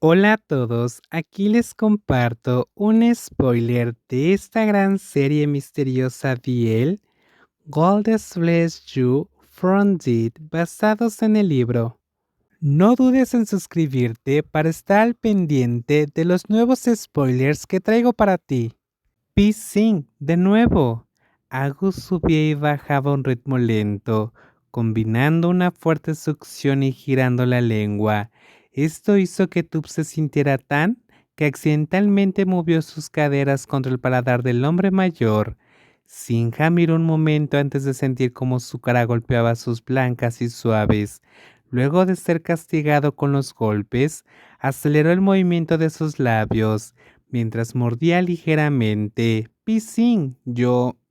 Hola a todos, aquí les comparto un spoiler de esta gran serie misteriosa de él, God Bless You from Dead, basados en el libro. No dudes en suscribirte para estar al pendiente de los nuevos spoilers que traigo para ti. P-Sync, de nuevo. Agus subía y bajaba a un ritmo lento, combinando una fuerte succión y girando la lengua. Esto hizo que Tub se sintiera tan que accidentalmente movió sus caderas contra el paladar del hombre mayor. Sinja miró un momento antes de sentir cómo su cara golpeaba sus blancas y suaves. Luego de ser castigado con los golpes, aceleró el movimiento de sus labios mientras mordía ligeramente. Pisín,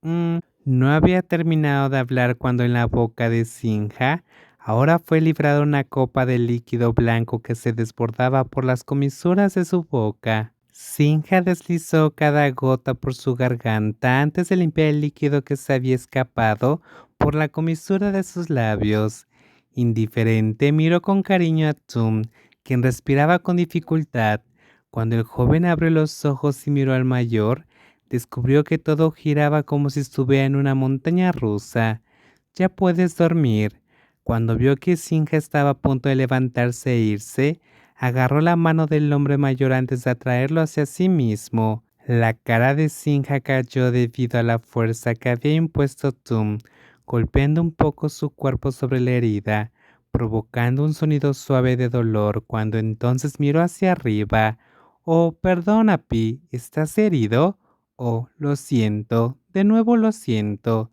no había terminado de hablar cuando en la boca de Sinja ahora fue librada una copa de líquido blanco que se desbordaba por las comisuras de su boca. Sinja deslizó cada gota por su garganta antes de limpiar el líquido que se había escapado por la comisura de sus labios. Indiferente, miró con cariño a Tum, quien respiraba con dificultad. Cuando el joven abrió los ojos y miró al mayor, descubrió que todo giraba como si estuviera en una montaña rusa. Ya puedes dormir. Cuando vio que Sinja estaba a punto de levantarse e irse, agarró la mano del hombre mayor antes de atraerlo hacia sí mismo. La cara de Sinja cayó debido a la fuerza que había impuesto Tum, golpeando un poco su cuerpo sobre la herida, provocando un sonido suave de dolor cuando entonces miró hacia arriba. Oh, perdona, Pi, ¿estás herido? Oh, lo siento, de nuevo lo siento.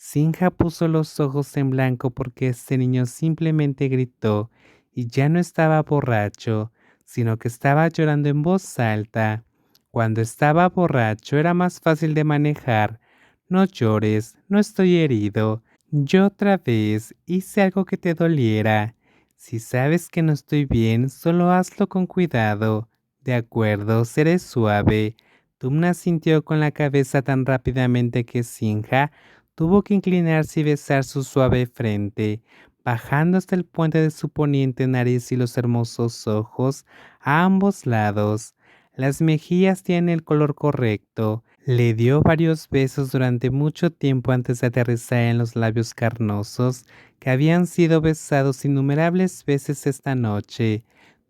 Sinja puso los ojos en blanco porque este niño simplemente gritó y ya no estaba borracho, sino que estaba llorando en voz alta. Cuando estaba borracho era más fácil de manejar. No llores, no estoy herido. Yo otra vez hice algo que te doliera. Si sabes que no estoy bien, solo hazlo con cuidado. De acuerdo, seré suave. Tumna sintió con la cabeza tan rápidamente que Sinja tuvo que inclinarse y besar su suave frente, bajando hasta el puente de su poniente nariz y los hermosos ojos a ambos lados. Las mejillas tienen el color correcto. Le dio varios besos durante mucho tiempo antes de aterrizar en los labios carnosos que habían sido besados innumerables veces esta noche.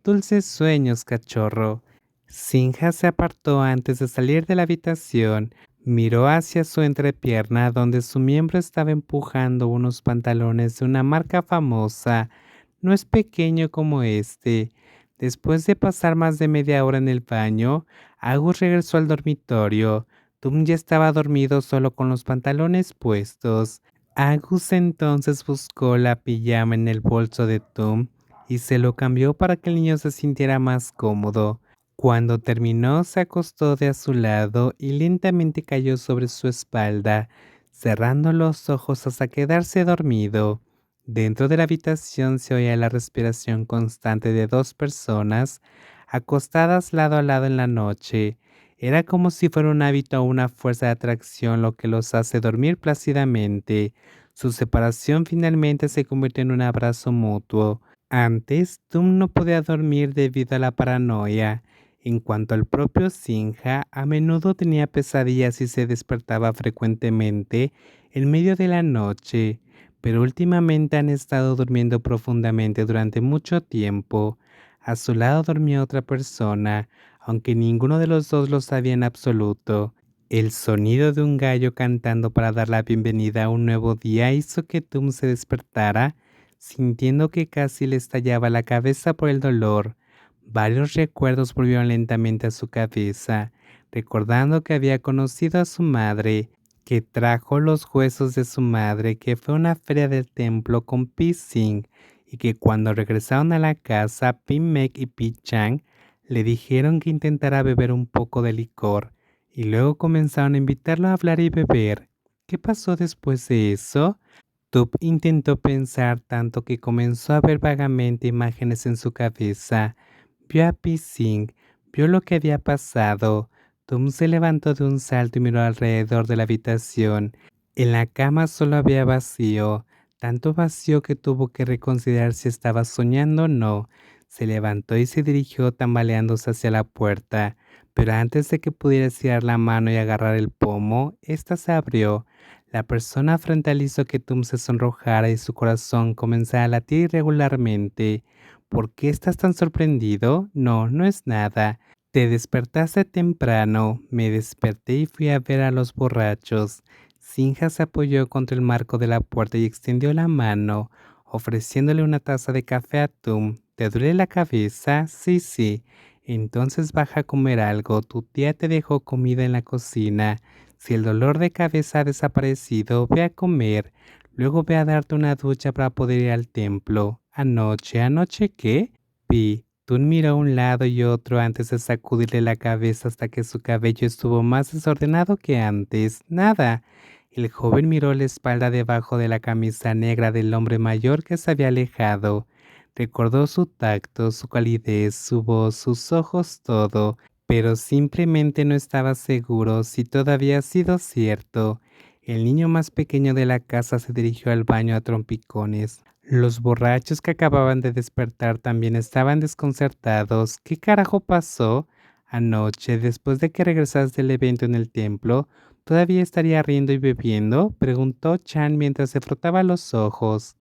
Dulces sueños, cachorro. Sinja se apartó antes de salir de la habitación. Miró hacia su entrepierna donde su miembro estaba empujando unos pantalones de una marca famosa. No es pequeño como este. Después de pasar más de media hora en el baño, Agus regresó al dormitorio. Tum ya estaba dormido solo con los pantalones puestos. Agus entonces buscó la pijama en el bolso de Tum y se lo cambió para que el niño se sintiera más cómodo. Cuando terminó, se acostó de a su lado y lentamente cayó sobre su espalda, cerrando los ojos hasta quedarse dormido. Dentro de la habitación se oía la respiración constante de dos personas acostadas lado a lado en la noche. Era como si fuera un hábito o una fuerza de atracción lo que los hace dormir plácidamente. Su separación finalmente se convirtió en un abrazo mutuo. Antes, Tum no podía dormir debido a la paranoia. En cuanto al propio Sinja, a menudo tenía pesadillas y se despertaba frecuentemente en medio de la noche, pero últimamente han estado durmiendo profundamente durante mucho tiempo. A su lado dormía otra persona, aunque ninguno de los dos lo sabía en absoluto. El sonido de un gallo cantando para dar la bienvenida a un nuevo día hizo que Tum se despertara, sintiendo que casi le estallaba la cabeza por el dolor. Varios recuerdos volvieron lentamente a su cabeza, recordando que había conocido a su madre, que trajo los huesos de su madre, que fue a una feria del templo con Pi-Sing, y que cuando regresaron a la casa, Pi-Mek y Pi-Chang le dijeron que intentara beber un poco de licor, y luego comenzaron a invitarlo a hablar y beber. ¿Qué pasó después de eso? Tub intentó pensar tanto que comenzó a ver vagamente imágenes en su cabeza. Vio a Pising, vio lo que había pasado. Tom se levantó de un salto y miró alrededor de la habitación. En la cama solo había vacío, tanto vacío que tuvo que reconsiderar si estaba soñando o no. Se levantó y se dirigió tambaleándose hacia la puerta, pero antes de que pudiera estirar la mano y agarrar el pomo, ésta se abrió. La persona frente al hizo que Tum se sonrojara y su corazón comenzara a latir irregularmente. ¿Por qué estás tan sorprendido? No, no es nada. Te despertaste temprano. Me desperté y fui a ver a los borrachos. Sinja se apoyó contra el marco de la puerta y extendió la mano, ofreciéndole una taza de café a Tum. ¿Te duele la cabeza? Sí, sí. Entonces baja a comer algo. Tu tía te dejó comida en la cocina. Si el dolor de cabeza ha desaparecido, ve a comer. Luego ve a darte una ducha para poder ir al templo. ¿Anoche qué? Pi. Tun miró a un lado y otro antes de sacudirle la cabeza hasta que su cabello estuvo más desordenado que antes. Nada. El joven miró la espalda debajo de la camisa negra del hombre mayor que se había alejado. Recordó su tacto, su calidez, su voz, sus ojos, todo, pero simplemente no estaba seguro si todo había sido cierto. El niño más pequeño de la casa se dirigió al baño a trompicones. Los borrachos que acababan de despertar también estaban desconcertados. ¿Qué carajo pasó? Anoche, después de que regresas del evento en el templo, ¿todavía estaría riendo y bebiendo? Preguntó Chan mientras se frotaba los ojos.